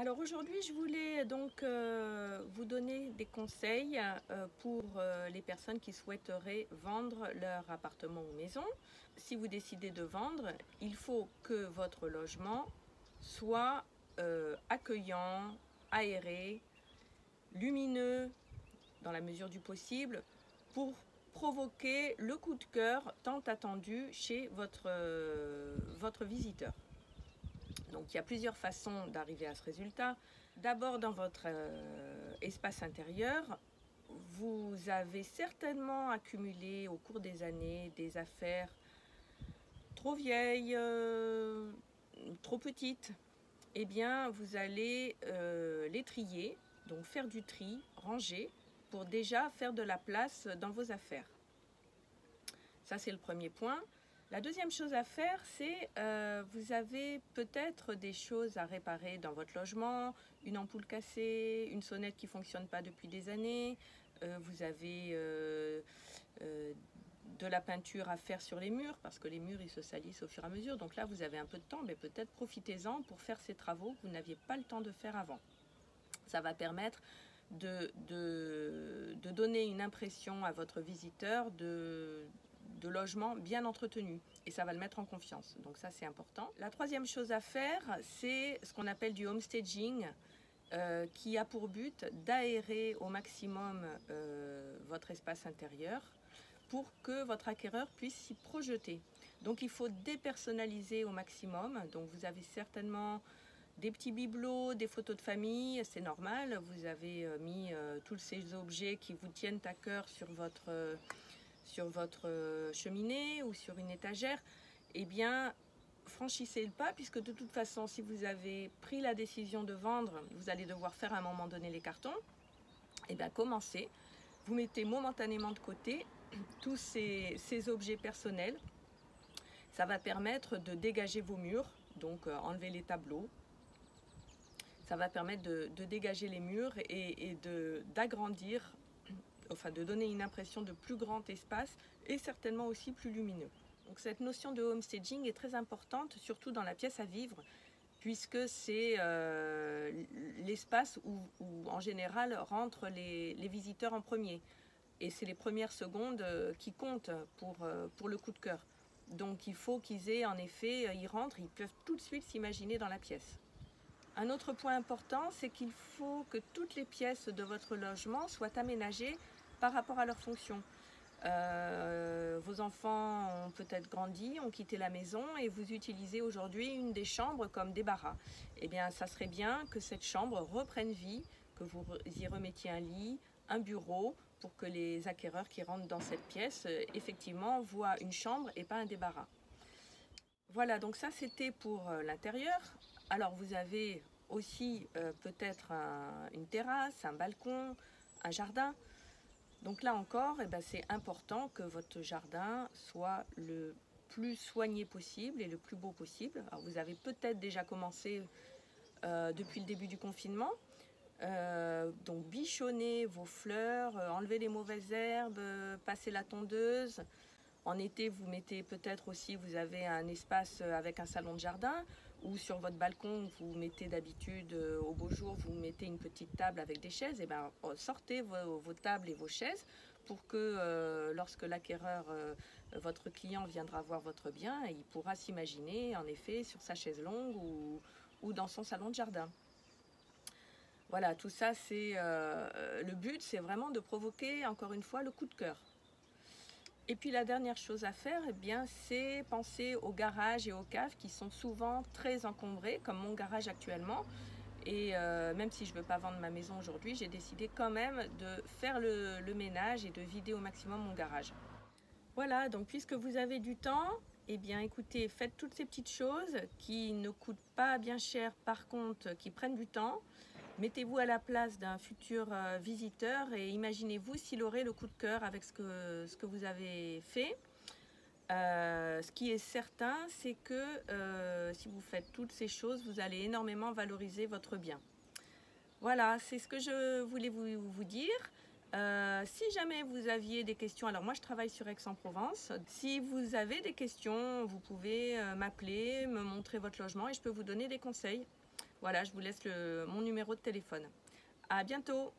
Alors aujourd'hui, je voulais donc vous donner des conseils pour les personnes qui souhaiteraient vendre leur appartement ou maison. Si vous décidez de vendre, il faut que votre logement soit accueillant, aéré, lumineux dans la mesure du possible pour provoquer le coup de cœur tant attendu chez votre visiteur. Donc il y a plusieurs façons d'arriver à ce résultat. D'abord, dans votre espace intérieur, vous avez certainement accumulé au cours des années des affaires trop vieilles, trop petites. Eh bien, vous allez les trier, donc faire du tri, ranger, pour déjà faire de la place dans vos affaires. Ça, c'est le premier point. La deuxième chose à faire, c'est vous avez peut-être des choses à réparer dans votre logement, une ampoule cassée, une sonnette qui ne fonctionne pas depuis des années, vous avez de la peinture à faire sur les murs, parce que les murs ils se salissent au fur et à mesure, donc là vous avez un peu de temps, mais peut-être profitez-en pour faire ces travaux que vous n'aviez pas le temps de faire avant. Ça va permettre de donner une impression à votre visiteur de logement bien entretenu et ça va le mettre en confiance, donc ça c'est important. La troisième chose à faire, c'est ce qu'on appelle du homestaging qui a pour but d'aérer au maximum votre espace intérieur pour que votre acquéreur puisse s'y projeter. Donc il faut dépersonnaliser au maximum, donc vous avez certainement des petits bibelots, des photos de famille, c'est normal, vous avez mis tous ces objets qui vous tiennent à cœur sur votre cheminée ou sur une étagère. Eh bien, franchissez le pas, puisque de toute façon, si vous avez pris la décision de vendre, vous allez devoir faire à un moment donné les cartons. Eh bien, commencez. Vous mettez momentanément de côté tous ces objets personnels. Ça va permettre de dégager vos murs, donc enlever les tableaux. Ça va permettre de dégager les murs et d'agrandir, enfin de donner une impression de plus grand espace et certainement aussi plus lumineux. Donc cette notion de homestaging est très importante, surtout dans la pièce à vivre, puisque c'est l'espace où en général rentrent les visiteurs en premier. Et c'est les premières secondes qui comptent pour le coup de cœur. Donc il faut qu'ils aient en effet, ils rentrent, ils peuvent tout de suite s'imaginer dans la pièce. Un autre point important, c'est qu'il faut que toutes les pièces de votre logement soient aménagées par rapport à leur fonction. Vos enfants ont peut-être grandi, ont quitté la maison et vous utilisez aujourd'hui une des chambres comme débarras. Eh bien, ça serait bien que cette chambre reprenne vie, que vous y remettiez un lit, un bureau, pour que les acquéreurs qui rentrent dans cette pièce, effectivement, voient une chambre et pas un débarras. Voilà, donc ça c'était pour l'intérieur. Alors vous avez aussi peut-être une terrasse, un balcon, un jardin. Donc là encore, eh ben, c'est important que votre jardin soit le plus soigné possible et le plus beau possible. Alors vous avez peut-être déjà commencé depuis le début du confinement. Donc bichonnez vos fleurs, enlevez les mauvaises herbes, passez la tondeuse. En été, vous mettez peut-être aussi, vous avez un espace avec un salon de jardin, ou sur votre balcon, vous mettez d'habitude, au beau jour, vous mettez une petite table avec des chaises. Et bien, sortez vos tables et vos chaises pour que lorsque l'acquéreur, votre client viendra voir votre bien, il pourra s'imaginer en effet sur sa chaise longue ou dans son salon de jardin. Voilà, tout ça, c'est le but, c'est vraiment de provoquer encore une fois le coup de cœur. Et puis la dernière chose à faire, eh bien, c'est penser aux garages et aux caves qui sont souvent très encombrés, comme mon garage actuellement. Et même si je ne veux pas vendre ma maison aujourd'hui, j'ai décidé quand même de faire le ménage et de vider au maximum mon garage. Voilà, donc puisque vous avez du temps, eh bien écoutez, faites toutes ces petites choses qui ne coûtent pas bien cher, par contre, qui prennent du temps. Mettez-vous à la place d'un futur visiteur et imaginez-vous s'il aurait le coup de cœur avec ce que vous avez fait. Ce qui est certain, c'est que si vous faites toutes ces choses, vous allez énormément valoriser votre bien. Voilà, c'est ce que je voulais vous dire. Si jamais vous aviez des questions, alors moi je travaille sur Aix-en-Provence. Si vous avez des questions, vous pouvez m'appeler, me montrer votre logement et je peux vous donner des conseils. Voilà, je vous laisse mon numéro de téléphone. À bientôt!